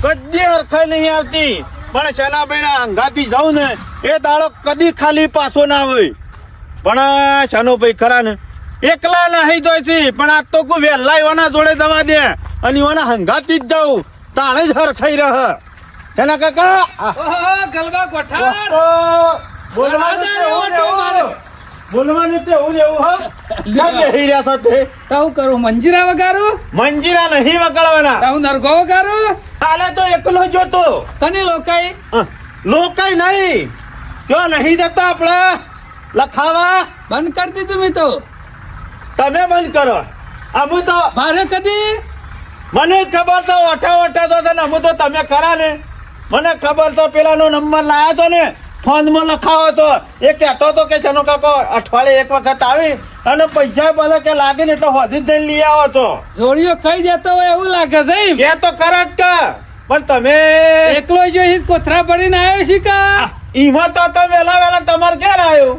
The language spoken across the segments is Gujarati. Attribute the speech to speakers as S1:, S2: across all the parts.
S1: કદી હરખાઈ નહીં આવતી. પણ શનાભાઈ અંગાથી જાઉં ને એ દાડો કદી ખાલી પાછો ના હોય. પણ શનુભાઈ ખરા ને એકલા નહીં જોઈ છે, પણ આજ તો કોઈ વહેલા એવાના જોડે જવા દે અને એવાના હંગાથી જ જાઉં તાણે જ હરખાઈ રહ. શના કાકા
S2: ગલબા ગોઠા
S1: બોલવાનું તેવું એવું હા બેહી રહ્યા સાથે
S2: તાવું કરું મંજીરા વગારું
S1: મંજીરા નહીં વગાડવાના.
S2: તાવું નરગો વગારું
S1: કાલે તો એકલો જોતો
S2: તને લોકાઈ
S1: લોકાઈ નહીં ક્યો નહીં જતા આપણે લખાવા.
S2: બંધ કરી દીધું મેં તો.
S1: તમે બંધ કરો. અમુ તો
S2: મારે કદી
S1: મને ખબર તો ઓઠા તો છે ને અમુ તો તમે ખરા ને મને ખબર તો પેલાનો નંબર લાવ્યો તો ને ફોનમાં લખાવો તો એ કહેતો હતો કે ચનો કાકો અઠવાડિયે એક વખત આવી અને પૈસા બોલે કે લાગે ને એટલે હોધી જ જઈને લઈ આવો છો.
S2: જોડીઓ કઈ દેતો હોય એવું લાગે છે
S1: કે તો ખરા જ કે પણ તમે
S2: એકલો જોઈ કોથરા પડીને આવ્યો છે કા
S1: ઈમાં તો વેલા તમારે ક્યાં આવ્યો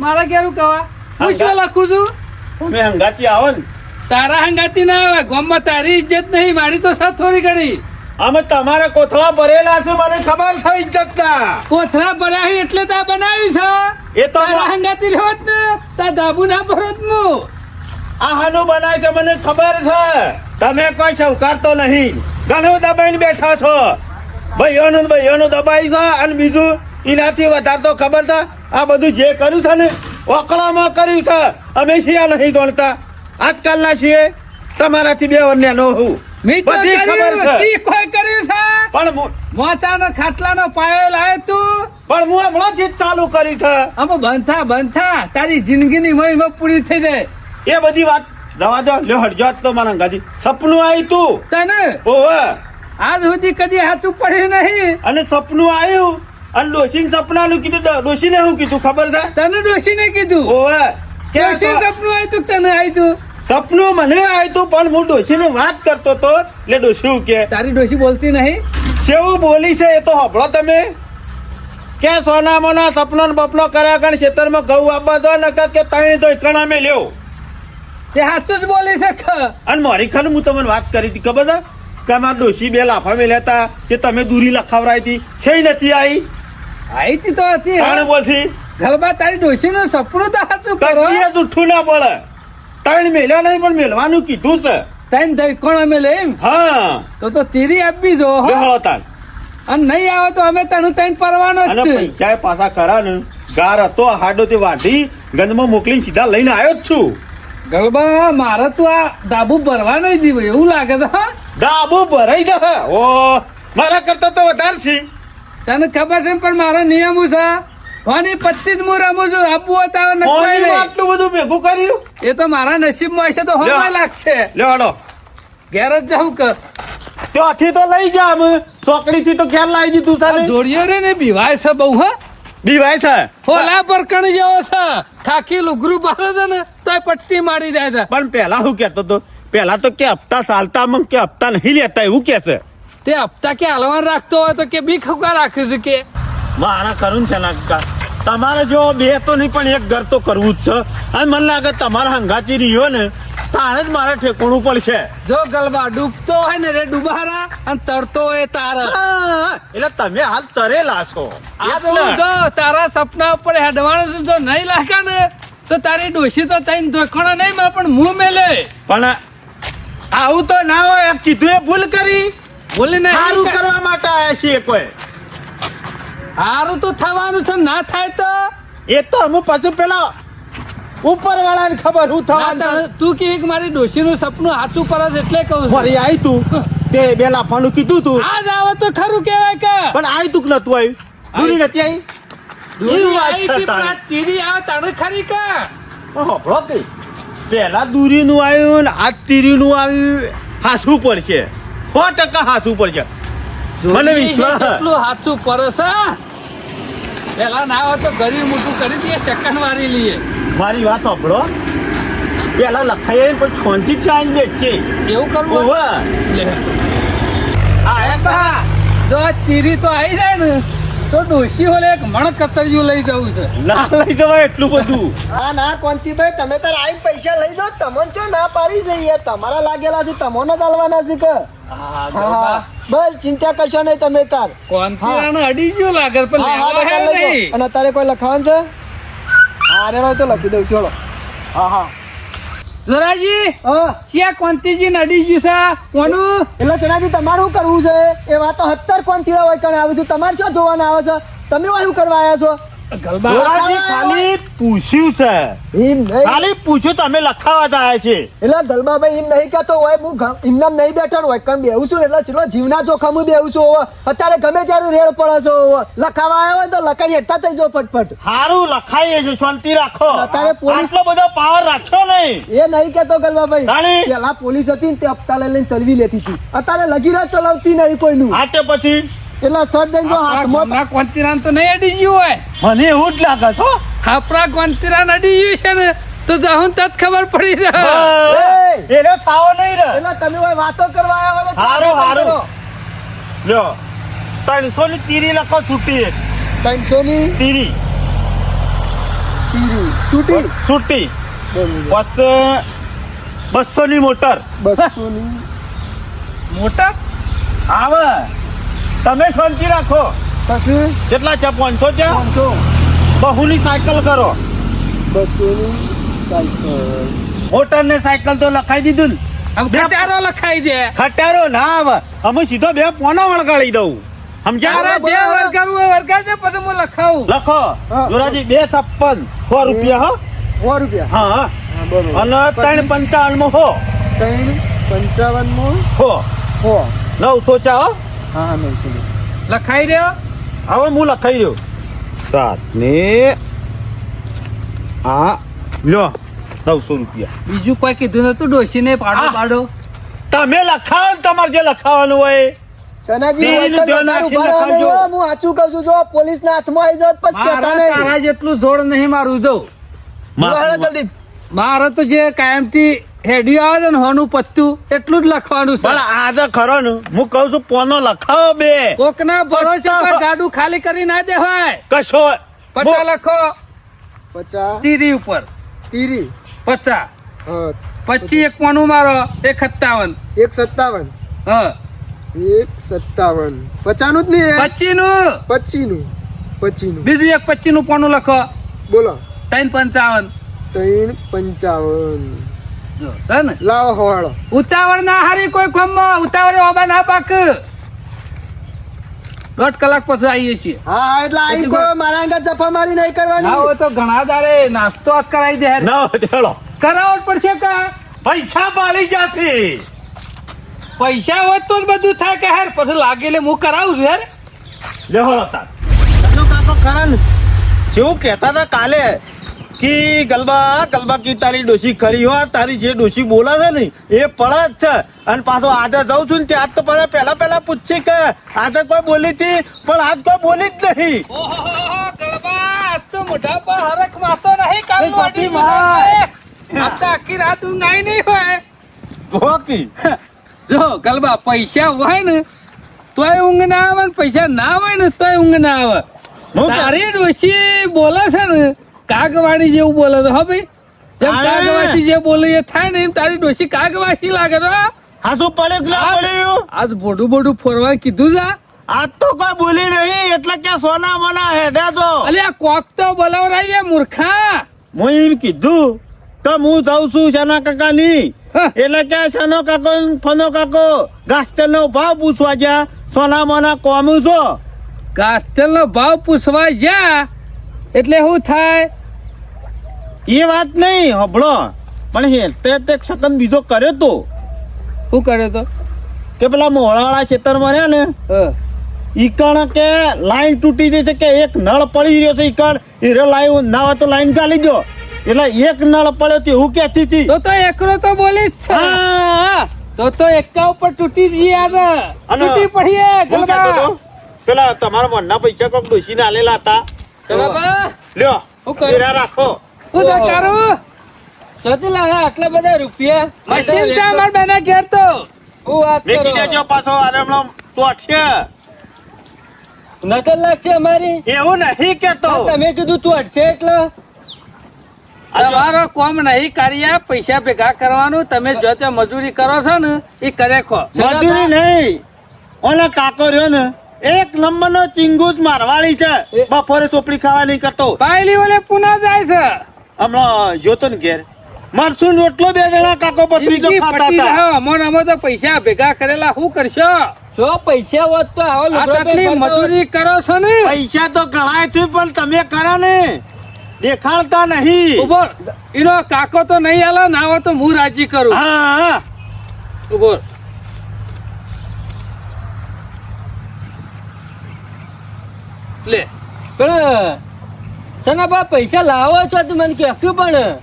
S2: મારા કેરું કવા હું શું લખું છું.
S1: તમે હંગાતી આવો ને
S2: તારા હંગાતી ના આવે ગામમાં તારી ઇજ્જત નહીં મારી તો સાથ થોડી ઘણી.
S1: અમે તમારા કોથળા ભરેલા છે મને ખબર છે ઇજ્જત ના.
S2: કોથરા ભર્યા છે એટલે તા બનાવ્યું છે.
S1: એ તો
S2: તારા હંગાતી રહેત ને તા દાબુ ના ભરત નું
S1: આ હાનું બનાય છે મને ખબર છે. તમે કોઈ શૌકાર તો નહીં ઘણું દબાઈને બેઠા છો. ભાઈઓનું દબાઈ છે અને બીજું એનાથી વધારે તો ખબર છે આ બધું જે કર્યું છે ને ઓકળામાં કર્યું છે. અમે છીએ નહીં દોડતા આજકાલના છીએ તમારાથી 2 વર્ષનો હું બધી ખબર છે.
S2: કોઈ કર્યું છે
S1: પણ
S2: મોચાનો ખાટલાનો પાયો લાવે તું
S1: પણ હું હમણાં જ ચાલુ કરી છે.
S2: આમાં બંધા તારી જિંદગીની મહિમા પૂરી થઈ જાય.
S1: એ બધી વાત જવા દો. લ્યો હટજો તો મારા ગાજી સપનું આવ્યું તું
S2: તને
S1: ઓહો
S2: આજ સુધી કદી હાથું પડ્યું નહીં.
S1: અને સપનું આવ્યું અને ડોશીને સપનાનું કીધું. ડોશીને શું કીધું ખબર છે?
S2: તને ડોશીને કીધું.
S1: ઓહો કે
S2: ડોશી સપનું આવ્યું તું તને આવ્યું.
S1: સપનું મને આવ્યું તું પણ હું ડોશીને વાત કરતો તો એટલે ડોશી કે
S2: તારી ડોશી બોલતી નહીં.
S1: કેવું બોલી છે એ તો સાંભળો તમે કે સોના મોના સપનો ને બપનો કર્યા કારણ ખેતરમાં ઘઉં આપવા દો ને કે 3 તો એકણા મેં લ્યો.
S2: તે સાચું જ બોલી છે.
S1: અને મારી ખાને હું તમને વાત કરી હતી ખબર છે કે અમારા ડોશી 2 લાફા મેલ્યા હતા કે તમે દૂરી લખાવરાઈ હતી છે નથી આવી
S2: આઈતી તો હતી
S1: તાણે બોલશી
S2: ગલબા તારી ડોશીનું સપનું તો સાચું કરો.
S1: કદી જુઠ્ઠું ના પડે. 3 મેલ્યા નહીં પણ મેલવાનું કીધું છે.
S2: તને દઈ કોણ અમે લે એમ
S1: હા
S2: તો તીરી આપી જો હો.
S1: બેહળો તાણ.
S2: અને નહીં આવે તો અમે તને તને પરવાનો જ
S1: અને
S2: છે.
S1: પૈસા પાછા ખરા ને ગાર હતો હાડો તે વાઢી ગંજમાં મોકલીને સીધા લઈને આવ્યો જ છું.
S2: ગલબા મારે તો આ ડાબુ ભરવા નહીં દીધું એવું લાગે છે. હા
S1: ડાબુ ભરાઈ જશે. ઓ મારા કરતા તો વધારે છે.
S2: તને ખબર છે પણ મારો નિયમ છે વાની પત્તી જ હું રમું છું. આપવું હતા નકવાય
S1: આટલું બધું ભેગું કર્યું
S2: એ તો મારા નસીબમાં હશે તો હોમાં લાગશે.
S1: લ્યો હાડો
S2: ઘેર જ જાઉં કે
S1: ત્યાંથી તો લઈ જા અમે ચોકડીથી તો ઘેર લાવી દીધું સાહેબ.
S2: જોડિયો રે ને બીવાય છે બહુ. હા
S1: બીવાય છે
S2: હોલા પર કણ જેવો છે ખાખી લુગરું પાડે છે ને તો પટ્ટી મારી જાય છે.
S1: પણ પેલા હું કેતો તો પેલા તો કે હપ્તા ચાલતા માં કે હપ્તા નહીં લેતા એવું કે છે.
S2: તે હપ્તા કે હલવાન રાખતો હોય તો કે બી ખુકા રાખે છે કે
S1: મારા કરું છે ના તમારે જો 2 તો નહીં પણ 1 ઘર તો કરવું જ છે. અને મને લાગે તમારા હંગાચી રહ્યો ને તાણે જ મારે ઠેકોણું પડશે.
S2: જો ગલબા ડૂબતો હોય ને રે ડૂબારા અને તરતો હોય તારા.
S1: એટલે તમે હાલ તરેલા છો.
S2: આ તો હું જો તારા સપના ઉપર હેડવાનું છું જો નહીં લાગે ને તો તારી ડોશી તો તઈને ધોખણો નહીં મળે પણ મું મેલે.
S1: પણ આવું તો ના હોય. કીધું એ ભૂલ કરી.
S2: બોલી ને
S1: સારું કરવા માટે આયા છીએ કોઈ.
S2: સારું તો થવાનું છે ના થાય તો
S1: એ તો હું પાછું પેલા ઉપર વાળાને ખબર હું થવાનું.
S2: તું કે મારી ડોશીનું સપનું સાચું પર એટલે કહું છું.
S1: ફરી આવી તું તે 2 લાફાનું કીધું તું
S2: આજ આવે તો ખરું કેવાય કે
S1: પણ આવી તું કે નતું આવ્યું. દૂરી નથી આવી.
S2: દૂરી
S1: વાત
S2: આવી
S1: છે
S2: હતી પણ
S1: તારી.
S2: આ તીરી આવે તાણે ખરી કે
S1: હોભળો કે પેલા દૂરીનું આવ્યું ને આજ તીરીનું આવ્યું. હાસવું પડશે 100% હાસવું પડશે. મને વિશ્વાસ.
S2: કેટલું સાચું પરસ પેલા ના આવે તો ગરીબ મોટું કરી દઈએ સેકન્ડ વાળી લઈએ.
S1: મારી વાત હોભળો પેલા લખાઈ પણ છોનથી જ આવીને બેસશે.
S2: એવું કરવું
S1: ઓવે.
S2: લે.
S1: આયા તા.
S2: જો આ તીરી તો આવી જાય ને તો ડોશી હોલે એક મણ કતરિયું લઈ જવું છે.
S1: ના લઈ જવાય એટલું બધું.
S3: હા ના કોંતીભાઈ તમે તાર આઈને પૈસા લઈ જાઓ તમને શું ના પાડી છે યાર તમારા લાગેલા છે તમને જ આલવાના છે કે હા બસ ચિંતા કરશો નહીં તમે તાર
S2: કોંતીરાને અડી ગયો લાગે પણ
S3: હા હા
S2: લેવા
S3: તો
S2: હે
S3: તાર લઈ જાઓ.
S2: નહીં.
S3: અને તારે કોઈ લખાવાનું છે હા રેડો તો લખી દઉં છું હા હા
S2: જોરાજી
S3: હા
S2: ક્યાં કોંતીજી નડી ગયું છે કોનું?
S3: એટલે સણાજી તમારું શું કરવું છે એ વાત તો 70 કોંતીડા હોય કણે આવે છે તમારે શું જોવાના આવે છે તમે શું કરવા આવ્યા છો
S2: ગલબા
S1: જોરાજી ખાલી પૂછ્યું છે.
S3: એમ નહીં
S1: ખાલી પૂછ્યું તમે લખાવા જ આયા છે.
S3: એટલે દલબાભાઈ એમ નહીં કહેતો હોય હું એમનામ નહીં બેઠો હોય કણ બેહું છું ને એટલે ચલો જીવના જોખમ બેહું છું હવે અત્યારે ગમે ત્યારે રેડ પડે છે હવે લખાવા આવ્યો હોય તો લખાઈ હેઠતા થઈ જાઓ ફટફટ
S1: હારું લખાઈએ છે શાંતિ રાખો.
S3: અત્યારે પોલીસ-
S1: આટલો બધો પાવર રાખશો નહીં.
S3: એ નહીં કહેતો ગલબાભાઈ
S1: રાણી?
S3: પેલા પોલીસ હતી ને તે હપ્તા લઈને ચલવી લેતી હતી અત્યારે લગીરા ચલાવતી નહીં કોઈનું
S1: હા તે પછી
S3: એટલે સર દઈને જો હાથમાં
S2: આપણા કોંતીરાને તો નહીં અડી ગયું હોય.
S1: મને એવું જ લાગે છો.
S2: આપણા કોંતીરાને અડી ગયું છે ને તો જાહું તત ખબર પડી જાય.
S1: એને થાવો નહીં રે.
S3: એટલે તમે હોય વાતો કરવા આવ્યા હોય તો
S1: હારું,
S3: ચાલો
S1: હારું.
S3: કરો.
S1: લ્યો 300 ની તીરી લખો છૂટી એક.
S3: 300 ની
S1: તીરી
S3: તીરી છૂટી
S1: છૂટી
S3: બરોબર.
S1: બસ 200 ની મોટર
S3: 200 ની
S2: મોટા
S1: આવે. તમે શાંતિ રાખો.
S3: પછી
S1: કેટલા છે 500 છે
S3: 500
S1: બહુની સાયકલ કરો.
S3: 200 ની સાયકલ
S1: મોટર ને સાયકલ તો લખાઈ દીધું ને.
S2: આમ ખટારો લખાઈ દે.
S1: ખટારો ના આવે. અમે સીધો 2 પોના વળગાડી દઉં. સમજ્યા?
S2: તારા જે વરગાડવું હોય વરગાડ દે પછી હું લખાવું.
S1: લખો
S3: હા.
S1: જોરાજી 256 100 રૂપિયા હો.
S3: 100 રૂપિયા
S1: હા
S3: હા બરોબર
S1: અને 355 માં હો
S3: 355 માં
S1: હો
S3: હો
S1: 900 ચા હો.
S3: હા હા 900
S2: લખાઈ રહ્યો.
S1: હવે હું લખાઈ રહ્યો 7 ને હા લ્યો 900 રૂપિયા.
S2: બીજું કોઈ કીધું નતું ડોશીને પાડો
S1: હા.
S2: પાડો.
S1: તમે લખાવો ને તમારે જે લખાવાનું હોય.
S3: સનાજી
S1: તીરીનું
S3: વળતર
S1: ધ્યાન
S3: વધારે
S1: રાખીને
S3: ઉભા રહો
S1: લખાવજો.
S3: નહીં હો. હું સાચું કહું છું જો પોલીસ ના હાથમાં આવી જાવ પછી કહેતા
S2: મારા તારા
S3: નહીં
S2: જેટલું જોડ નહીં મારું જો.
S3: ઉભા રહો જલ્દી
S2: મારે તો જે કાયમથી હેડિયો આવે છે ને હોનું પત્તું એટલું જ લખવાનું છે.
S1: પણ આજે ખરો ને હું કહું છું પોનો લખાવો 2
S2: કોકના ભરોસે પર ગાડું ખાલી કરી ના દેવાય.
S1: કશો
S2: 50 લખો
S3: 50
S2: તીરી ઉપર
S3: તીરી
S2: 50
S3: હા
S2: 25 એક પોનું મારો 157
S3: 157
S2: હા
S3: 157 50 નું જ નહીં
S2: 25 નું
S3: 25 નું 25 નું
S2: બીજું એક 25 નું પોનું લખો
S3: બોલો
S2: 355
S3: 355
S2: જો હે ને
S3: લાવો હોવાળો
S2: ઉતાવળ ના હારી કોઈ કામમાં ઉતાવળે ઓબા ના પાક 1.5 કલાક પછી આવીએ છીએ.
S3: હા એટલે આઈ કોઈ મારા અંગત જફા મારી નહીં
S2: ના
S3: કરવાની
S2: હોય તો ઘણા દાડે નાસ્તો જ કરાવી દે હારે.
S1: ના ચલો
S2: કરાવવો જ પડશે કા
S1: પૈસા પાડી જાતી.
S2: પૈસા હોય તો જ બધું થાય કે હેર પછી લાગે એટલે હું કરાવું છું યાર.
S1: લેહો તાર ચલો કાકો ખરા ને જેવું કહેતા હતા કાલે કે ગલબા કી તારી ડોશી ખરી હો તારી જે ડોશી બોલે છે ને એ પડે જ છે. અને પાછો આજે જાઉં છું ને ત્યાં તો પહેલા પૂછી કે આજે કોઈ બોલી હતી પણ આજ કોઈ બોલી જ નહીં.
S2: ઓહો ગલબા આજ તો મોઢા પર હરખ મારતો નહીં કાલનો
S1: એ
S2: અડી
S1: બાપી
S2: આજ તો આખી રાત ઊંઘ આઈ નહીં હોય.
S1: જોકી
S2: જો ગલબા પૈસા હોય ને તોય ઊંઘ ના આવે ને પૈસા ના હોય ને તોય ઊંઘ ના આવે.
S1: હું કે-
S2: તારી ડોશી બોલે છે ને કાગવાણી જેવું બોલે છે હો ભાઈ. જેમ
S1: અરે!
S2: કાગવાસી જે બોલે એ થાય ને એમ તારી ડોશી કાગવાસી લાગે છે હો.
S1: હા શું પડ્યું કે ના પડ્યું?
S2: આજ બોડું ફોરવા કીધું છે.
S1: આજ તો કોઈ બોલી નહીં એટલે કે સોના મોના હેડ્યા તો
S2: અલ્યા કોક તો બોલાવરાય મૂર્ખા.
S1: હું એમ કીધું કે હું જાઉં છું શાના કાકા ની
S2: હા.
S1: એટલે કે શાનો કાકો ને ફનો કાકો ઘાસ તેલ નો ભાવ પૂછવા ગયા સોના મોના કોમું છો.
S2: કાસ્તેલનો ભાવ પૂછવા જા એટલે શું થાય?
S1: એ વાત નહીં હબળો પણ હેરતે તે સકન બીજો કર્યો તો
S2: શું કરે તો?
S1: કે પેલા મોળાવાળા ખેતરમાં રહ્યા ને
S2: હા.
S1: ઈકણ કે લાઈન તૂટી ગઈ છે કે એક નળ પડી રહ્યો છે ઈકણ એ લાઈન ના હોય તો લાઈન ગાલી દો એટલે એક નળ પડ્યો તે હું કહેતી હતી.
S2: તો એકરો તો બોલી જ છે.
S1: હા,
S2: તો એકા ઉપર તૂટી ગઈ યાર.
S1: અને
S2: તૂટી પડી
S1: હું કહેતો હતો, પેલા તમારા મનના પૈસા કોક ડોશીને આલેલા હતા
S2: ગલબા
S1: લ્યો
S2: હું કરું?
S1: હીરા રાખો.
S2: હું તો કરું ચોથી લાવે આટલા બધા રૂપિયા મશીન છે અમાર બેના ઘેર તો હું વાત
S1: મેકી
S2: કરું.
S1: દેજો પાછો આરે હમણાં તો છે
S4: નજર લાગશે અમારી
S1: એવું નહીં કેતો
S4: તમે કીધું તું અટશે એટલે
S2: તમારો કોમ નહીં કાર્ય પૈસા ભેગા કરવાનું તમે જો તે મજૂરી કરો છો ને એ કરે ખો
S1: મજૂરી નહીં ઓલો કાકો રહ્યો ને એક નંબર નો ચિંગુસ મારવાળી છે બપોરે ચોપડી ખાવા નહીં કરતો
S2: પાયલી ઓલે પુના જાય છે
S1: હમણાં જોતો ને ઘેર મરસું રોટલો 2 જણા કાકો પથરી જો ખાતા હતા
S2: અમો તો પૈસા ભેગા કરેલા શું કરશો
S4: જો પૈસા હોત તો આવો
S2: આ
S4: લુગડો
S2: કેટલી
S4: પહેરતો.
S2: મજૂરી કરો છો ને
S1: પૈસા તો ગણાય છે પણ તમે કરો ને દેખાડતા નહીં
S2: ઉભો એનો કાકો તો નહીં આલે ના આવે તો હું રાજી કરું
S1: હા
S2: ઉભો લે
S4: પણ સનાબા પૈસા લાવો છો તો મને કહેતું પણ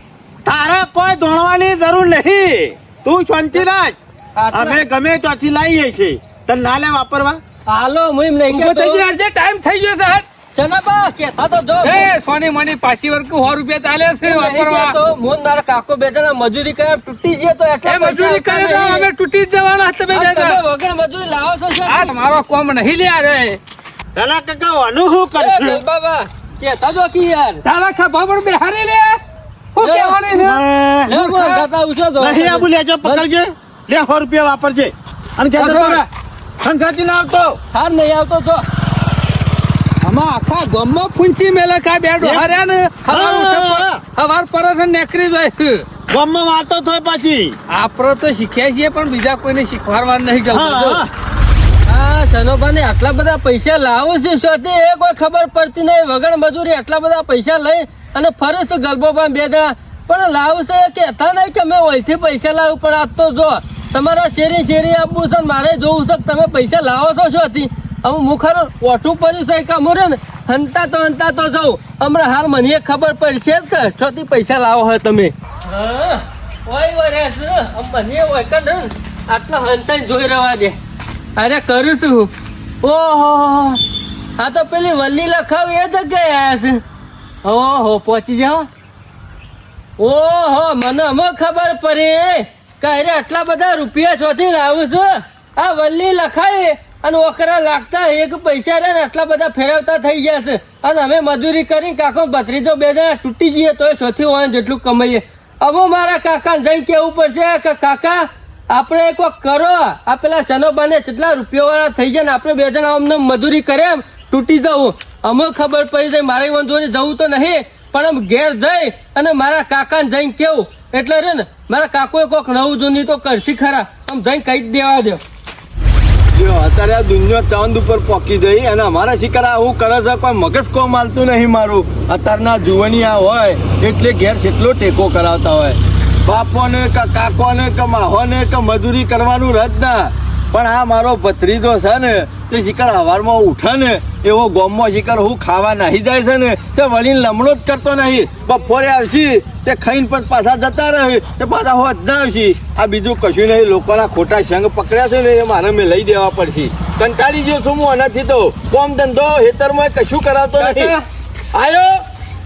S1: તારે કોઈ ધોણવાની જરૂર નહીં તું શાંતિ રાખ
S4: આટલા-
S1: અમે ગમે ત્યાંથી લાવીએ છીએ તને ના લે વાપરવા
S4: હાલો હું એમ નહીં
S2: ઉભો થઈ
S4: કહેતો.
S2: જાય ટાઈમ થઈ ગયો છે હટ.
S4: સનાબા કહેતા તો જો
S2: એ સોની મની પાછી વર્ગ 100 રૂપિયા ચાલે છે
S4: નહીં
S2: વાપરવા
S4: કહેતો. હું ને મારા કાકો બે જણા મજૂરી કરે તૂટી જઈએ તો એટલા
S2: એ મજૂરી
S4: પૈસા
S2: કરે તો
S4: આવતા
S2: અમે
S4: નહીં.
S2: તૂટી જ જવાના તમે
S4: આ
S2: બે
S4: તમે
S2: જણા.
S4: વગર મજૂરી લાવો છો શું?
S2: આ તમારો કોમ નહીં લ્યા રે
S1: પેલા કાકા આનું શું
S4: એ
S1: કરશું
S4: બાબા કહેતા જો કી યાર
S2: તારા ખભા પર બેહારી લે શું
S4: લે.
S2: કહેવાની છે
S4: લે હું કહેતા ઉછો તો
S1: નહીં આબુ લેજો પકડજે લે 100 રૂપિયા વાપરજે અને કે સંખાતી ના આવતો
S4: હાર નહીં આવતો તો
S2: આમાં આખા ગામમાં ફૂંચી મેલે કા બે ડોહાર્યા ને
S1: હા.
S2: હવાર પર નેકરી જાય છે
S1: ગામમાં વાતો થાય પાછી
S2: આપણે તો શીખ્યા છીએ પણ બીજા કોઈને શીખવાડવાનું નહીં
S1: હા,
S2: ગમતું
S1: હા.
S4: આ સનોભાને આટલા બધા પૈસા લાવો છે શોધી એ કોઈ ખબર પડતી નહીં વગર મજૂરી આટલા બધા પૈસા લઈ અને ફરે છે ગલબોમાં 2 જણા પણ લાવશે કહેતા નહીં કે અમે ઓયથી પૈસા લાવું પણ આજ તો જો તમારા શેરી આપવું છે ને મારે જોવું છે કે તમે પૈસા લાવો છો શોથી હવે મુખર ઓઠું પડ્યું છે કે અમરે ને હંતા તો જાઉં હમણાં હાલ મને ખબર પડશે જ કે છોથી પૈસા લાવો હોય તમે આટલા હંતા જોઈ રહેવા દે અરે કરું છું ઓહો આ તો પેલી વલ્લી લખાવી એ જગ્યાએ આવ્યા છે ઓહો પહોંચી જાઓ ઓહો મને અમે ખબર પડી કે અરે આટલા બધા રૂપિયા છોથી લાવું છું આ વલ્લી લખાય અને ઓકરા લાગતા એક પૈસા રે ને આટલા બધા ફેરવતા થઈ ગયા છે અને અમે મજૂરી કરી કાકો ભત્રીજો 2 જણા તૂટી જઈએ તો છોથી હોય જેટલું કમાઈએ હવે મારા કાકાને જઈ કેવું પડશે કે કાકા આપણે એક વખત કરો આ પેલા સનોબાને કેટલા રૂપિયા વાળા થઈ જાય ને આપણે 2 જણા અમને મજૂરી કરે એમ તૂટી જવું અમે ખબર પડી જાય મારે વંજોરી જવું તો નહીં પણ આમ ઘેર જઈ અને મારા કાકાને જઈને કેવું એટલે રે ને મારા કાકોએ કોક નવું જૂની તો કરશી ખરા આમ જઈને કહી જ દેવા દો
S5: જો અત્યારે આ દુનિયા ચાંદ ઉપર પોકી જઈ અને અમારા શિકાર આવું કરે છે કોઈ મગજ કોમ હાલતું નહીં મારું અત્યારના જુવાનિયા હોય એટલે ઘેર કેટલો ટેકો કરાવતા હોય બાપોને કે કાકોને કે માહોને કે મજૂરી કરવાનું રજ ના પણ આ મારો ભત્રીજો છે ને તે શિકાર હવારમાં ઉઠે ને એવો ગોમમાં શિકાર હું ખાવા નાહી જાય છે ને તે વળીને લમણો જ કરતો નહીં બપોરે આવશી તે ખાઈને પણ પાછા જતા રહે તે પાછા હોત ના આવશી આ બીજું કશું નહીં લોકોના ખોટા સંગ પકડ્યા છે ને એ મારે મેં લઈ દેવા પડશે કંટાળી ગયો છું હું આનાથી તો કોમ ધંધો હેતરમાં કશું કરાવતો નથી આયો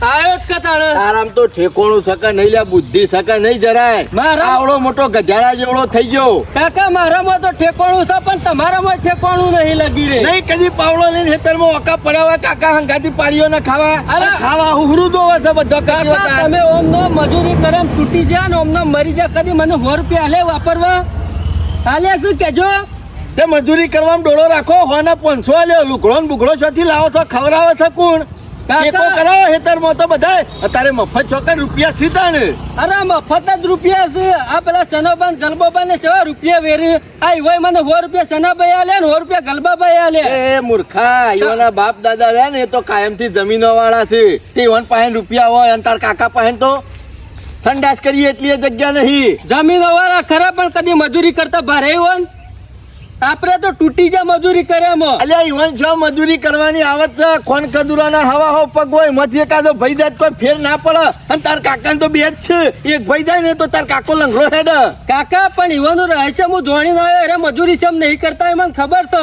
S4: આવ્યો જ કતાણે
S5: આરામ તો ઠેકોણું શકે નહીં લ્યા બુદ્ધિ શકે નહીં જરાય
S4: મારા-
S5: આવડો મોટો ગજાડા જેવડો થઈ ગયો
S4: કાકા મારામાં તો ઠેકોણું છે પણ તમારામાં ઠેકોણું નહીં લગી રે
S5: નહીં કદી પાવડો લઈને ખેતરમાં ઓકા પડાવવા કાકા હંગાતી પાડીઓ ના ખાવા
S4: અરે!
S5: ખાવા હુહરું દોવે છે બધો કદી
S4: કાકા
S5: વખત.
S4: તમે ઓમનો મજૂરી કરે એમ તૂટી જાય ને ઓમનો મરી જાય કદી મને 100 રૂપિયા હાલે વાપરવા હાલે શું કેજો
S5: તે મજૂરી કરવામાં ડોળો રાખો હોના 500 આલ્યો લુગડો ને બુગડો છોથી લાવો છો ખવડાવો છો કોણ
S4: કાકા!
S5: ટેકો કરાવો હેતરમાં તો બધાય અત્યારે મફત ચોકર રૂપિયા સીધા ને
S4: અરે મફત જ રૂપિયા છે આ પેલા સનોબાન ગલબાબાને 100 રૂપિયા વેરી આ ઈવાય મને 100 રૂપિયા સનાભાઈ આલે ને 100 રૂપિયા ગલબાભાઈ આલે
S5: એ મૂર્ખા ઈવાના બાપ દાદા રહ્યા ને એ તો કાયમથી જમીનો વાળા છે તે ઈવન પાસે રૂપિયા હોય અને તાર કાકા પાસે તો ઠંડાસ કરીએ એટલી એ જગ્યા નહીં
S4: જમીન વાળા ખરા પણ કદી મજૂરી કરતા ભારે હોય ને આપણે તો તૂટી જા મજૂરી કરે એમાં
S5: અલ્યા ઈવન જો મજૂરી કરવાની આવત છે ખોન ખદુરાના હવા હો પગ હોય મથી એકાદો ભાઈ જાય તો કોઈ ફેર ના પડે અને તાર કાકાને તો બે જ છે એક ભાઈ જાય ને તો તાર કાકો લંગડો હેડ
S4: કાકા પણ ઈવાનું રહસ્ય હું જોઈને આવ્યો અરે મજૂરી શેમ નહીં કરતા એ મને ખબર છે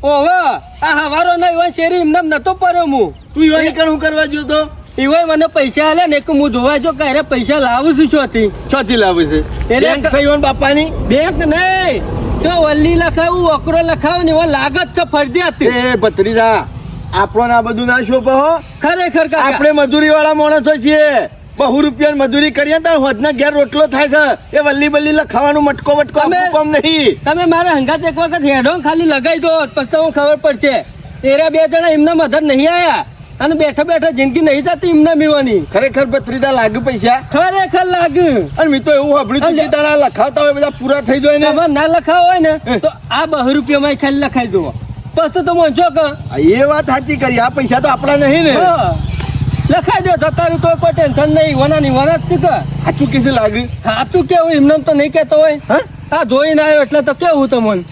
S4: ઓહો આ હવારો ના ઈવન શેરી એમને નતો પડ્યો હું
S5: તું ઈવાની કણ કરવા ગયો તો
S4: ઈવાય મને પૈસા આલે ને કે હું જોવા જો કે અરે પૈસા લાવું છું શોથી
S5: ચોથી લાવે છે
S4: એટલે
S5: બેંક છે ઈવન બાપાની
S4: બેંક નહીં તો વલ્લી લખાવું અકરો લખાવું ને એવા લાગત છે ફરજિયાત
S5: એ ભત્રીજા આપણને આ બધું ના શોભે હો.
S4: ખરેખર કાકા
S5: આપણે મજૂરી વાળા માણસો છીએ. બહુ રૂપિયા મજૂરી કરીએ તો હોદના ઘેર રોટલો થાય છે. એ વલ્લી બલ્લી લખાવાનું મટકો વટકો
S4: તમે-
S5: આપણું કામ નહીં.
S4: તમે મારા હંગાત એક વખત હેડો ખાલી લગાઈ દો પછી તો ખબર પડશે. એરા બે જણા એમના મદદ નહીં આયા અને બેઠા બેઠા જિંદગી નહીં જતી એમને મીવાની.
S5: ખરેખર ભત્રીજા લાગે પૈસા.
S4: ખરેખર લાગે.
S5: અને મેં તો એવું સાંભળ્યું હતું કે તારા લખાવતા હોય બધા પૂરા થઈ જાય ને.
S4: તમારે ના લખાવો હોય ને તો આ 2 રૂપિયામાં ખાલી લખાઈ દો પછી તો મોંચો કે
S5: એ વાત સાચી કરી. આ પૈસા તો આપણા નહીં ને.
S4: લખાઈ દો તો તારું તો કોઈ ટેન્શન નહીં. વનાની વના જ છે કે
S5: સાચું કીધું લાગે.
S4: સાચું કેવું એમને તો નહીં કેતો હોય.
S5: હા?
S4: આ જોઈને આવ્યો એટલે તો કેવું તમને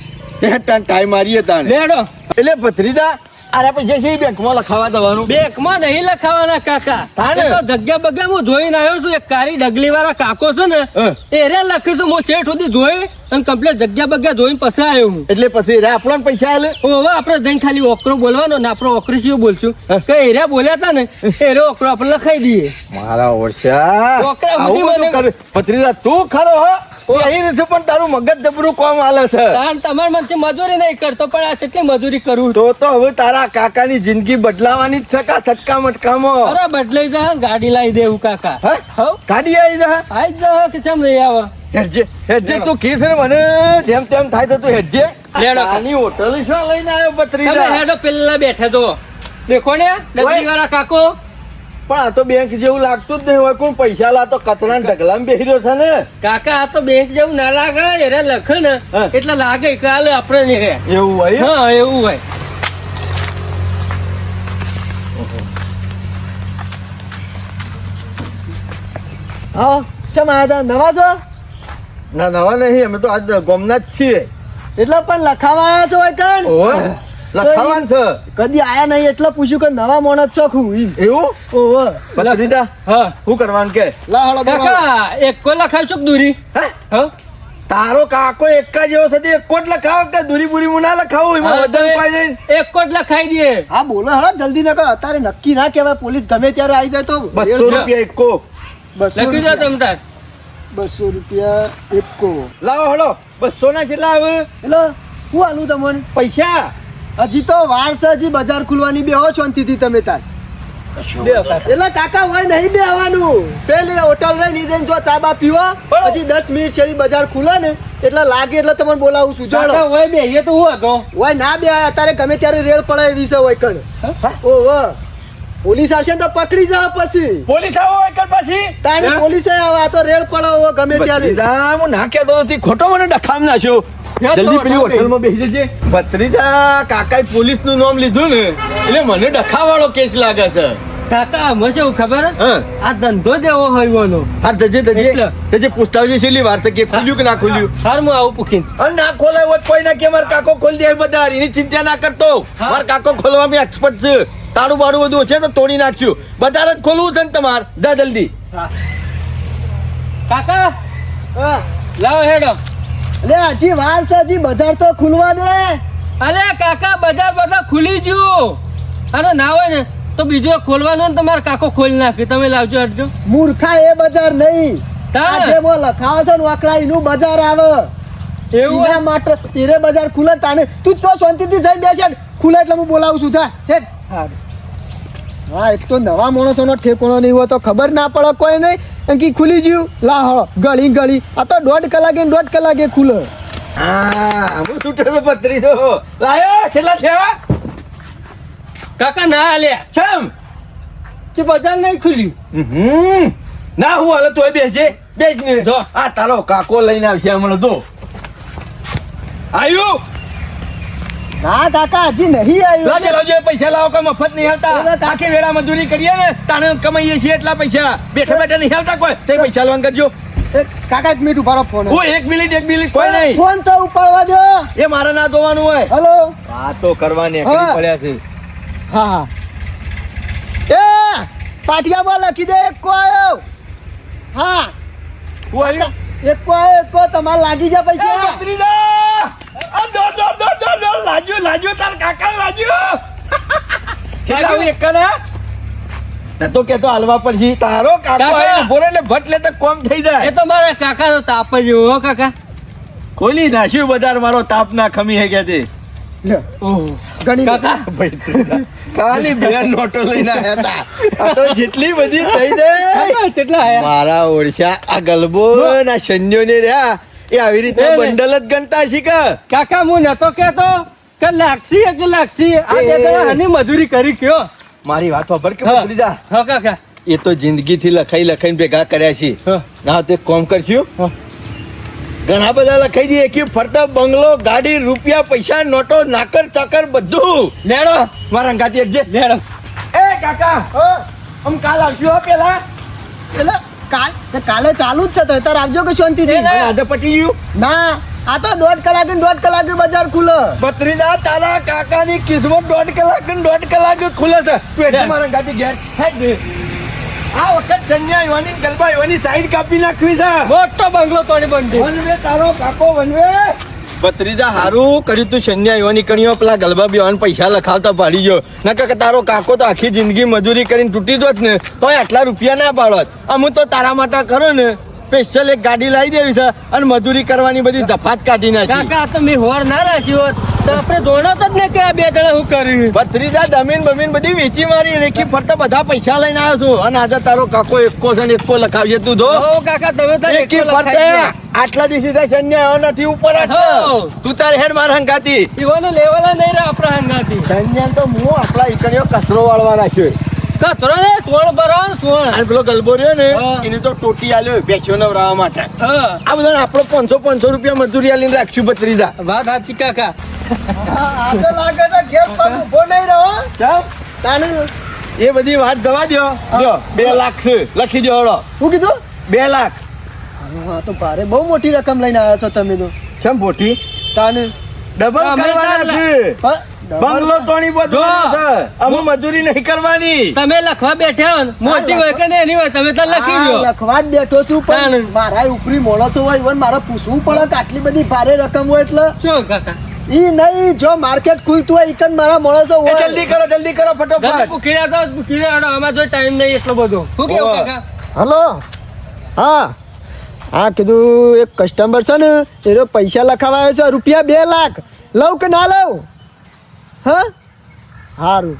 S5: એ ટાઈમ મારીએ તાણે.
S4: લેડો.
S5: એટલે ભત્રીજા આરા પૈસા છે બેંકમાં લખાવા દેવાનું.
S4: બેંકમાં નહીં લખાવાના કાકા.
S5: હા ને?
S4: એ તો જગ્યા બગ્યા હું જોઈને આવ્યો છું. એક કારી ડગલી વાળા કાકો છે ને
S5: હા.
S4: એ રે લખીશું. હું શેઠ સુધી જોઈ અને કમ્પ્લીટ જગ્યા બગ્યા જોઈને પછી આવ્યો હું.
S5: એટલે પછી રે આપણને પૈસા આલે.
S4: હવે આપણે જઈને ખાલી ઓકરો બોલવાનો ને આપણે ઓકરી શું બોલશું
S5: હા.
S4: કે એરે બોલ્યા હતા ને એ રે ઓકરો આપણે લખાઈ દઈએ.
S5: મારા ઓરછા
S4: ઓકરા
S5: આવું
S4: બધી
S5: બધું
S4: મને-
S5: કરે. ભત્રીજા તું ખરો હો. અહીં નથી પણ તારું મગજ જબરું કામ આલે છે.
S4: કારણ તમારા મનથી મજૂરી નહીં કરતો પણ આ કેટલી મજૂરી કરું.
S5: તો હવે તારા કાકાની જિંદગી બદલાવાની જ છે કા સટકા મટકામાં.
S4: અરે બદલાઈ જા ગાડી લાવી દેવું કાકા.
S5: હા?
S4: હવ
S5: ગાડી આવી જા.
S4: આઈ જા કે ચમ નહીં આવે.
S5: હેડજે હેડજે તું કીસ ને મને જેમ તેમ થાય તો તું હેડજે.
S4: લેડો.
S5: આની હોટલ શું લઈને આવ્યો
S4: તમે
S5: ભત્રીજા?
S4: હેડો પેલા બેઠા તો દેખો ને ડગલી વાળા કાકો.
S5: પણ આ તો બેંક જેવું લાગતું જ નહીં હોય. કોણ પૈસા લા તો કચરા ઢગલામાં બેહી રહ્યો છે ને.
S4: કાકા આ તો બેંક જેવું ના લાગે એરે લખે ને
S5: હા.
S4: એટલે લાગે કે હાલે આપણે નહીં રહે.
S5: એવું હોય.
S4: હા એવું હોય.
S3: હા શેમ આયા તા નવા છો
S5: ના નવા નહીં, અમે તો આજ ગોમના જ છીએ.
S3: એટલે પણ લખાવા આવ્યા છો હોય કાન
S5: ઓહો લખાવાનું છે.
S3: કદી આયા નહીં એટલે પૂછ્યું કે નવા મોણસ છો હું ઈ.
S5: એવું
S3: ઓહો
S5: ભત્રીજા
S4: હા
S5: શું કરવાનું કે લા હળો બોલાવો.
S4: કાકા એક કોઈ લખાવશો કે દૂરી?
S5: હે?
S4: હા
S5: તારો કાકો એક જ એવો છે એક જ લખાવો કે દૂરી બુરી હું ના લખાવું એમાં
S4: હા, તો
S5: વજન પાઈ જાય.
S4: એક કોટ લખાઈ દે.
S3: હા બોલો હા જલ્દી નકર અત્યારે નક્કી ના કહેવાય પોલીસ ગમે ત્યારે આવી જાય તો
S5: 200 રૂપિયા એકો.
S3: 200
S4: લખી દો તમ તાર.
S3: 200 રૂપિયા એકો
S5: લાવો હળો 200 ના કેટલા આવે
S3: એટલે હું આલું તમને
S5: પૈસા?
S3: હજી તો વાર છે હજી બજાર ખુલવાની બે હો શાંતિથી તમે તાર
S4: લે કાકા.
S3: એટલે કાકા હોય નહીં બેહવાનું પેલી હોટલ રહી ની જઈને જો ચા બા પીવો
S4: બરાબર.
S3: પછી 10 મિનિટ છેડી બજાર ખુલે ને એટલે લાગે એટલે તમને બોલાવું છું
S4: કાકા
S3: જાણો
S4: હોય બેહીએ તો હું હતો.
S3: હોય ના બે અત્યારે ગમે ત્યારે રેડ પડે એવી છે હોય કણ ઓહો પોલીસ આવશે ને તો પકડી જાવ પછી
S5: પોલીસ આવો એકર પછી
S3: તારી
S4: હે?
S3: પોલીસે આવે આ તો રેડ પડે હો ગમે ત્યારે
S5: ભત્રીજા હું ના કહેતો નથી, ખોટો મને ડખામ નાખ્યો.
S4: હે તો
S5: જલ્દી પેલી
S4: ઠોકી.
S5: હોટલમાં બેસી જજે. ભત્રીજા કાકાએ પોલીસનું નામ લીધું ને એટલે મને ડખાવાળો કેસ લાગે છે.
S4: કાકા આમાં શું ખબર હે?
S5: હા
S4: આ ધંધો જ એવો હોય ઓનો.
S5: હા જજે
S4: એટલે?
S5: જજે પૂછતા આવજે છેલ્લી વાર છે કે ખુલ્યું કે ના ખુલ્યું.
S4: હાર હું આવું પૂછીને.
S5: અને ના ખોલાય હોત કોઈ ના કે મારા કાકો ખોલી દે બધા એની ચિંતા ના કરતો. મારા કાકો ખોલવામાં એક્સપર્ટ છે. તાળું બાળું બધું છે તો તોડી નાખ્યું. બજાર જ ખોલવું છે ને તમારે જા જલ્દી.
S4: કાકા
S3: હા.
S4: લાવો હેડો.
S3: લે હજી વાર છે હજી બજાર તો ખુલવા દે
S4: અરે કાકા બજાર બધા ખુલી ગયું. અને ના હોય ને તો બીજું એક ખોલવાનું હોય ને તમારા કાકો ખોલી નાખે. તમે લાવજો હટજો.
S3: મૂર્ખા એ બજાર નહીં
S4: તાણે?
S3: આ જે મો લખાવે છે ને વાકડા એનું બજાર આવે
S4: એવું
S3: એના માટે એરે બજાર ખુલે તાને તું તો શાંતિથી જઈ બેસે ખુલે એટલે હું બોલાવું છું થા હેડ હા એક તો નવા માણસોનો ઠેકોણો નહીં હોય તો ખબર ના પડે કોઈ નહીં એમ કે ખુલી ગયું લા હળો ગળી ગળી આ તો 1.5 કલાકે ખુલે
S5: હા હું છૂટે તો ભત્રીજો લાયો છેલ્લા થયા
S4: કાકા ના હાલ્યા
S5: કેમ?
S4: કે બજાર નહીં ખુલ્યું.
S5: ના હું હાલે તોય બેસજે બેસ ને
S4: જો.
S5: આ તારો કાકો લઈને આવશે હમણાં તો આયુ
S3: ના કાકા હજી નહીં આવ્યું
S5: લાજે લાવજો પૈસા લાવો કોઈ મફત નહીં
S3: ઓલા
S5: આવતા.
S3: કાકા-
S5: આખી વેળા મજૂરી કરીએ ને તાણે કમાઈએ છીએ એટલા પૈસા. બેઠા બેઠા નહીં આવતા કોઈ તે પૈસા લેવાનું કરજો.
S3: એ કાકા એક મિનિટ ઉભારો ફોન
S5: હું 1 મિનિટ કોઈ નહીં.
S3: ફોન તો ઉપાડવા દો
S5: એ મારે ના જોવાનું હોય.
S3: હલો
S5: વાતો કરવાની
S3: હા.
S5: એકલી પડ્યા છે.
S3: હા હા એ પાટિયામાં લખી દે એક કો આવ્યો હા
S5: હું આવ્યું?
S3: એક કો આવ્યો એક કો તમારે લાગી જાય
S5: એ
S3: પૈસા
S5: ભત્રીજા! આ દોડ, લાજ્યું, તાર કાકા લાજ્યું. કેટલા આવું એકાને? ન તો કેતો હાલવા પછી તારો કાકો
S4: કાકા!
S5: આવીને ઉભો રહે એટલે ભટ લે તો કોમ થઈ
S4: એ
S5: જાય.
S4: તો મારા કાકા નો તાપ જ એવો હો કાકા.
S5: ખોલી નાખ્યું બજાર મારો તાપ ના ખમી હે કે તે
S3: લે,
S4: ઓહો
S3: ગણી લે.
S4: કાકા
S5: ખાલી બે નોટો લઈને આવ્યા હતા આ તો જેટલી બધી થઈ જાય
S4: કાકા કેટલા આયા
S5: મારા ઓળશા આ ગલબો ના શન્યો ને રહ્યા એ આવી રીતે
S4: બે ને.
S5: બંડલ જ ગણતા શીખ
S4: કાકા હું નતો કેતો કે લાગશી કે લાગશી આ બે જણા આની મજૂરી કરી કયો
S5: મારી વાત ખબર કે
S4: હા.
S5: ભત્રીજા
S4: હા કાકા
S5: એ તો જિંદગી થી લખાઈને ભેગા કર્યા છે
S4: હા.
S5: ના તે કોમ કરશું
S4: હા.
S5: ઘણા બધા લખાઈ દઈએ કે ફરતા બંગલો ગાડી રૂપિયા પૈસા નોટો નાકર ચાકર બધું
S4: લેડો
S5: મારા અંગાથી એક જે
S4: લેડો
S5: એ કાકા
S3: હા,
S5: આમ કાલ આવશું હો પેલા
S3: એટલે કાલે ચાલુ જ છે તો તાર આવજો કે શાંતિથી
S4: એ ના.
S5: આજે પટી ગયું
S3: ના આ તો 1.5 કલાકે બજાર ખુલે
S5: ભત્રીજા તારા કાકાની કિસ્મત 1.5 કલાક ખુલે છે પેટે મારા અંગાથી ઘેર હેડ આ વખત ચન્યા યુવાની ગલબા યુવાની સાઈડ કાપી નાખવી છે
S4: મોટો બંગલો તોડી બંધી
S5: વનવે તારો કાકો વનવે ભત્રીજા હારું કર્યું તું શન્યા યુવાની કણીઓ પેલા ગલબા બેવાન પૈસા લખાવતા પાડી ગયો નકર કે તારો કાકો તો આખી જિંદગી મજૂરી કરીને તૂટી જોત ને તોય આટલા રૂપિયા ના પાડોત અમુક તો તારા માટે કરો ને સ્પેશિયલ એક ગાડી લાવી દેવી છે અને મજૂરી કરવાની બધી જફાત કાઢી નાખી
S4: કાકા તો મેં હોર ના રાખ્યો હોત તો આપણે જોણો જ ને કે આ બે જણા શું કર્યું
S5: ભત્રીજા જમીન બમીન બધી વેચી મારી રેખી ફરતા બધા પૈસા લઈને આવ્યો છું અને આજે તારો કાકો એકો છે ને એકો લખાવજે તું જો
S4: હો કાકા તમે તો
S5: એકી
S4: એકલો
S5: ફરતે
S4: લખાઈ
S5: આટલા દિવસથી તાર સૈન્ય આવ્યો નથી ઉપર આટલો.
S4: હો.
S5: તું તાર હેડ મારા હંગાતી
S4: ઈવાનો લેવાના નહીં રે આપણા હંગાથી
S5: સૈન્ય તો હું આપણા ઈકણીઓ કચરો વાળવા રાખ્યો
S4: કચરો ને સોળ ભરો સોળ
S5: અને પેલો ગલબો રહ્યો ને
S4: હા.
S5: એની તો ટોટી આલ્યો ભેંસો નવરાવવા માટે
S4: હા
S5: આ બધા આપણો 500 રૂપિયા મજૂરી આલીને રાખશું ભત્રીજા
S4: વાત સાચી કાકા
S3: આ તો લાગે છે ઘેર પર ઊભો નહીં રહો
S5: ચાલ
S3: તાને
S5: એ બધી વાત જવા દ્યો જો 2 લાખ છે લખી દો હળો
S3: હું કીધું
S5: 2 લાખ
S3: હા તો ભારે બહુ મોટી રકમ લઈને આવ્યા છો તમે તો
S5: ચમ બોટી
S3: તાને
S5: ડબલ
S4: અમે
S5: કરવાના
S4: ચાર
S5: છે
S3: હા,
S5: બંગલો તોડી બધું
S4: જો.
S5: છે અમે મજૂરી નહીં કરવાની
S4: તમે લખવા બેઠા હો ને, મોટી હોય કે એની હોય તમે તો લખી
S3: આ
S4: દો
S3: લખવા જ બેઠો છું પણ
S4: તાને.
S3: મારા ઉપરી માણસો હોય ઈવન મારે પૂછવું પડે કે આટલી બધી ભારે રકમ હોય એટલે
S4: શું કાકા
S3: ઈ નહીં જો માર્કેટ ખુલતું હોય ઈકન મારા માણસો
S5: એ
S3: હોય
S5: જલ્દી કરો
S4: ગમે
S5: ફટોફટ
S4: પૂકી તો પૂકી આમાં જો ટાઈમ નહીં એટલો બધો શું કેવું
S5: ઓવે.
S4: કાકા
S3: હલો હા હા કીધું એક કસ્ટમર છે ને એનો પૈસા લખાવા આવ્યો છે રૂપિયા 2 લાખ લઉં કે ના લઉં હા સારું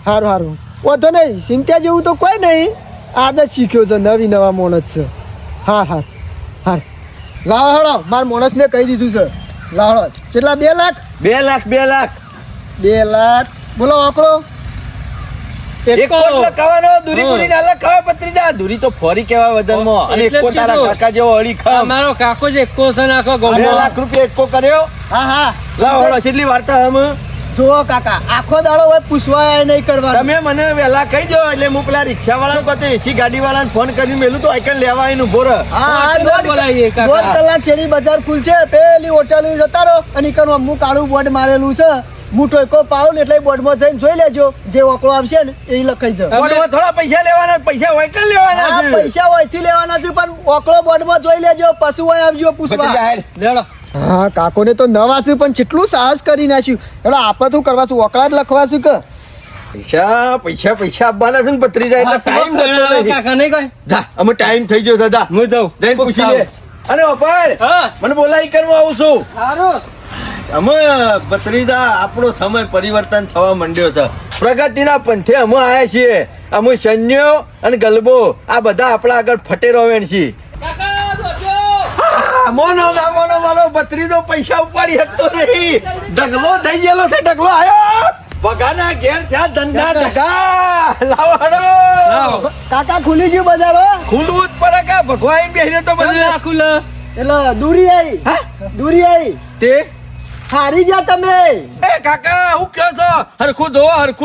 S3: સારું સારું વાંધો નહીં ચિંતા જેવું તો કોઈ નહીં આજ જ શીખ્યો છે નવા માણસ છે હા હા હા લાવો હળો મારા માણસને કહી દીધું છે લાવો કેટલા 2 લાખ
S5: 2 લાખ 2 લાખ
S3: 2 લાખ બોલો આંકડો
S5: એક કોટ લખાવાનો દૂરી પૂરી ના લખાવે પત્રીજા દૂરી તો ફોરી કેવા વજનમાં અને
S4: એટલે
S5: એકો તારા
S4: કીધું.
S5: કાકા જેવો અડી
S4: આ
S5: ખામ
S4: મારો કાકો જે એકો છે ને આખો
S5: 2
S4: ગમો
S5: લાખ રૂપિયા એકો કર્યો
S3: હા હા
S5: લાવો હળો કેટલી વાર્તા હમ
S3: જુઓ કાકા આખો દાડો હોય પૂછવા નહીં કરવાનું
S5: તમે મને વહેલા કહી દો એટલે હું પેલા રિક્ષા વાળા કહો એસી ગાડી વાળાને ફોન કરીને મેલું તો આઈકન લેવા આવીને ઉભો રહે
S3: હા હા
S4: આટલું
S3: દોઢ
S4: બોલાવીએ કાકા.
S3: દોઢ કલાક શેરી બજાર ખુલશે પેલી હોટલ જતા રહો અને ઈકન અમુક કાળું બોર્ડ મારેલું છે હું ટોયકો પાડું ને એટલે બોર્ડમાં જઈને જોઈ લેજો જે ઓકળો આવશે ને એ લખાઈ જાય
S5: બોર્ડમાં થોડા પૈસા લેવાના પૈસા હોય કઈ લેવાના
S3: આ
S5: છે
S3: પૈસા હોયથી લેવાના છે પણ ઓકળો બોર્ડમાં જોઈ લેજો પછી હોય આવજો પૂછવા
S5: પત્રીજા હેડ.
S4: લેડો
S3: હા કાકોને તો નવા છે પણ કેટલું સાહસ કરી નાખ્યું એટલે આપણે શું કરવા છું ઓકળા જ લખવા છું કે
S5: પૈસા આપવાના છે ને પત્રીજા એટલે ટાઈમ જતો નહીં
S4: કાકા નહીં કોઈ
S5: જા અમે ટાઈમ થઈ ગયો છે જા
S4: હું જાઉં
S5: જઈને પૂછી લે અને ઓપાળ
S4: હા
S5: મને બોલાવી કરવા આવું છું
S4: સારું
S5: અમે ભત્રીજા આપણો સમય પરિવર્તન થવા માંડ્યો છે પ્રગતિના પંથે અમે આયા છીએ અમે સૈન્યો અને ગલબો આ બધા આપણા આગળ ફટેરો વેણ છીએ
S4: કાકા દોડો
S5: મોનો ના મોનો મારો ભત્રીજો પૈસા ઉપાડી શકતો નહીં ઢગલો થઈ ગયેલો છે ઢગલો આયો બગાના ઘેર ત્યાં ધંધા ઢગા લાવો
S4: લાવો.
S3: કાકા ખુલી ગયું બજાર હો
S5: ખુલવું જ પડે કે ભગવાન બેહીને તો બધું
S4: નાખું લે
S3: એટલે દૂરી આવી
S5: હા?
S3: દૂરી આવી
S5: તે
S3: હારી જા તમે
S5: એ કાકા હું કહો છો હરખું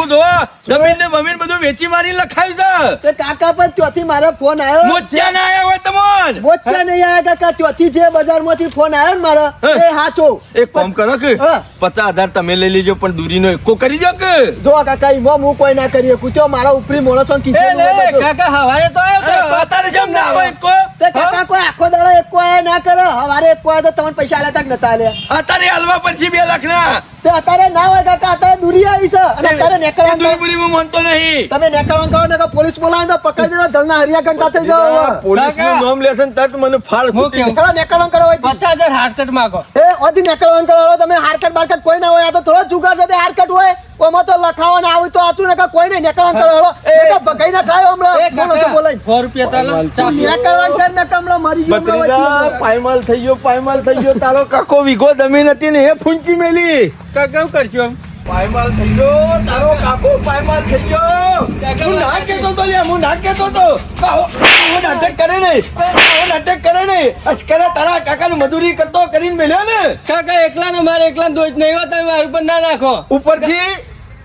S5: ધો જમીન ને બમીન બધું વેચી મારી લખાયું છે
S3: તે કાકા પર ત્યાંથી મારો ફોન આવ્યો
S5: મોચ્યા ના આયા હોય તમોન
S3: બોચકા નહીં આવ્યા કાકા ત્યાંથી જે બજારમાંથી ફોન આવ્યો ને મારા
S5: હા.
S3: એ હાચો
S5: એક કામ કરો કે
S3: હા.
S5: 50,000 તમે લઈ લેજો પણ દૂરીનો એકો કરી દો કે
S3: જો કાકા એમાં હું કોઈ ના કરી શકું તો મારા ઉપરી માણસો
S4: એ લે કાકા હવારે તો આવ્યો તો.
S5: અત્યારે જેમ ના આવે એકો
S3: તે કાકા કોઈ આખો દાડો એક કોઈ ના કરો હવારે એક કોઈ તો તમને પૈસા આલ્યા તક નતા આલ્યા
S5: અત્યારે હાલવા પડશે 2 લાખના.
S3: તે અત્યારે ના હોય કાકા અત્યારે દૂરી આવી છે અને અત્યારે નેકળવાનું કરો.
S5: દૂરબીરીમાં માનતો નહીં.
S3: તમે નેકળવાનું કરો ને પોલીસ બોલાવે તો પકડી દેજો જલના હરિયા ઘંટા થઈ જાવ
S5: પોલીસનું નામ લેશે ને તરત મને ફાળ ફૂટી.
S3: નીકળો નેકળવાનું કરો હોય
S4: 50,000 હાર્ટકટ માંગો.
S3: એ ઓધી નેકળવાનું કરો હવે તમે હારકટ બારકટ કોઈ ના હોય આ તો થોડો જુગાર છે તે હારકટ હોય ઓમાં તો લખાવાનું આવું તો આચું ને કોઈ નહીં નેકળવાનું કરો હવે એ તો ભગાઈ ના ખાયો
S4: એ
S3: હમણાં બોલો છો બોલાય
S4: 100 રૂપિયા તાલો
S3: નેકળવાનું કર ને કમળો મરી ગયો હમણાં
S5: ભત્રીજા,
S3: વચ્ચે.
S5: પાયમાલ થઈ ગયો તારો કાકો વીઘો જમીન હતી ને એ ફૂંચી મેલી.
S4: કાકા કરશું આમ
S5: પાયમાલ થઈ ગયો તારો કાકો પાયમાલ થઈ ગયો. હું ના કહેતો તો લ્યા, હું ના કહેતો તો. આવો નાટક કરે નહીં અશ્કરે તારા કાકાની મજૂરી કરતો કરીને મેલ્યો ને
S4: કાકા એકલાને મારે એકલાને દોષ નહીં હોય તમે મારા ઉપર ના નાખો.
S5: ઉપરથી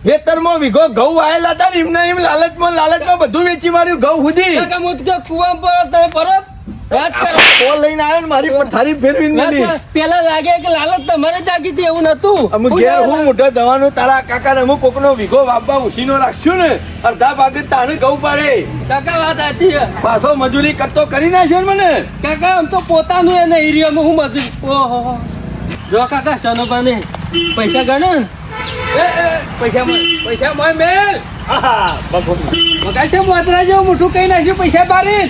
S5: ખેતરમાં વીઘો ઘઉં વાયેલા હતા ને એમને એમ લાલચમાં બધું વેચી માર્યું ઘઉં સુધી.
S4: કાકા હું તો કુવામાં પડો તમે પરત વાત કરો.
S5: કોલ લઈને આવ્યો ને મારી પથારી ફેરવીને મેલી.
S4: પેલા લાગે કે લાલચ તમારે જાગી હતી એવું નતું.
S5: અમુક ઘેર હું મોઢે દવાનું તારા કાકાને અમુક કોકનો વીઘો વાપવા ઉઠીનો રાખશું ને અડધા ભાગે તાણે ઘઉં પાડે.
S4: કાકા વાત સાચી છે.
S5: પાછો મજૂરી કરતો કરી નાખ્યો ને મને.
S4: કાકા આમ તો પોતાનું એ નહીં એરિયામાં હું મજૂર ઓહો જો કાકા સનોબાને પૈસા ગણે ને
S2: પૈસા મોય મેલ મગાઈ છે મોતરા જેવું મોટું કઈ નાખ્યું પૈસા બારી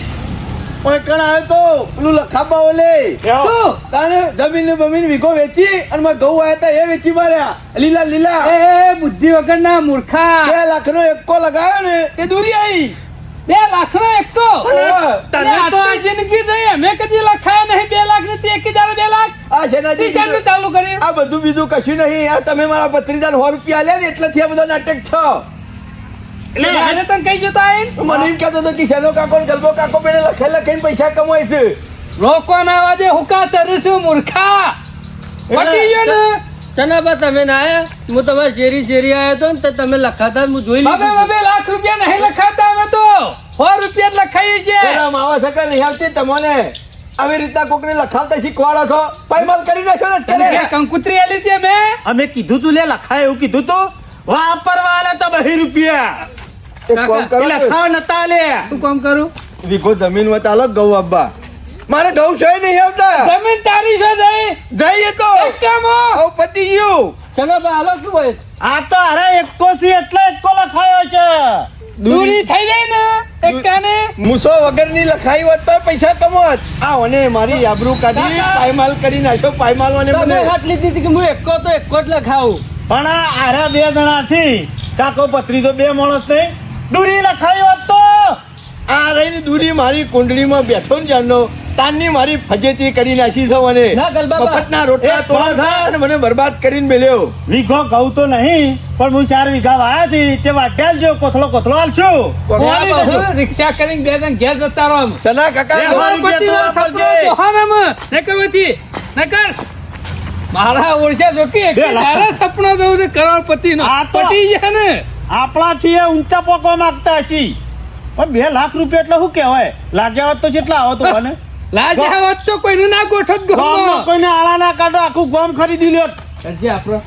S5: પણ કણ આવ્યો તો પેલું લખાબા ઓલે
S2: તું
S5: તાને જમીન બમીન વીઘો વેચી અને માં ઘઉં આવ્યા હતા એ વેચી માર્યા લીલા
S2: એ બુદ્ધિ વગર ના મૂર્ખા
S5: 2 લાખનો એક્કો લગાવ્યો ને તે દૂરી આવી.
S2: 2 લાખનો એકતો
S5: ઓવે.
S2: તને તો જિંદગી જઈ અમે કદી લખાયા નહીં 2 લાખ ની એક દાડે 2 લાખ
S5: આ શેનાથી
S2: ટીશર્ટ ચાલુ કર્યું
S5: આ બધું બીજું કશું નહીં. આ તમે મારા ભત્રીજાને 100 રૂપિયા આલ્યા ને એટલેથી આ બધા નાટક છો.
S2: એટલે આજે તને કઈ જોતા આઈન
S5: મને એમ કહેતો હતો કે શેનો કાકો ને ગલબો કાકો બેને લખાઈને પૈસા કમાય છે.
S2: લોકો ના વાજે હુકા તરીશું મૂર્ખા પટી ગયો ને
S4: ચનાબા તમે ના આયા હું તમારે શેરી આવ્યો હતો ને તો તમે લખાતા હું જોઈ
S2: બબે
S4: લીધું.
S2: લાખ રૂપિયા નહીં લખાતા અમે તો 100 રૂપિયા જ લખાઈએ છીએ
S5: પેલા માવા સકા નહીં આવતી તમને આવી રીતના કોકને લખાવતા શીખવાડો છો. પાયમાલ કરી નાખ્યો ને
S2: તને
S5: અત્યારે.
S2: કે કંકુતરી આલી હતી અમે
S1: અમે કીધું તું લે લખાય એવું કીધું તું વાપરવા આલે તો 2 રૂપિયા
S5: એક કામ કરો ને.
S1: લખાવ નતા લે
S2: શું કામ કરું
S5: વીઘો જમીન વતા અલગ ઘઉં આપવા મારે ઘઉં છે નહીં આવતા.
S2: જમીન તારી છે જઈ
S5: જઈએ તો
S2: કામો
S5: હવે પતી ગયું.
S4: ચનાબા હાલો શું હોય
S1: આ તો અરે એક્કો સી એટલે એક્કો લખાયો છે
S2: દૂરી થઈ જાય ને એકાને
S5: મૂસો વગરની લખાઈ હોત તો પૈસા કમોત. આ ઓને મારી આબરૂ કાઢી
S4: કાકા.
S5: પાયમાલ કરી નાખ્યો. પાયમાલવાને
S4: તમે
S5: મને
S4: હાથ લીધી હતી કે હું એકો જ લખાવું.
S1: પણ આ આરા 2 જણા છે કાકો પત્રીજો 2 માણસ નહીં દૂરી લખાયો હોત તો
S5: આ રહીને દૂરી મારી કુંડળીમાં બેઠો ને જાણનો તાનની મારી ફજેતી કરી નાખી છે મને.
S4: ના, ગલબાબા.
S5: મફતના રોટલા
S1: એક
S5: તોડ્યા
S1: વાત
S5: અને મને બરબાદ કરીને મેલ્યો.
S1: વીઘો ઘઉં તો નહીં પણ હું 4 વીઘા વાયા હતી તે વાટ્યા જો કોથળો આલશું કોની દેજો?
S2: રિક્ષા કરીને બે જણ ઘેર જતા રહો
S5: સના કાકા
S1: એ મારી
S2: કરોડપતિનો
S1: બેટો
S2: સપનો
S1: આપજે.
S2: જોહાનામાં ન કરવાથી ન કર મારા ઓળખ્યા જો કે
S1: બે લાખ.
S2: તારા સપનો જોઉં છે કરોડપતિનો
S1: આ તો-
S2: પટી જાય ને
S1: આપણાથી એ ઊંચા પોકવા માંગતા છીએ પણ 2 લાખ રૂપિયા એટલે શું કહેવાય લાગ્યા હોત તો કેટલા આવો તો મને
S2: લાજ આવત તો કોઈને ના ગોઠત
S1: ગામમાં
S2: ગમો
S1: કોઈને આળા ના કાઢો આખું ગામ ખરીદી લ્યો
S2: કરજે આપણો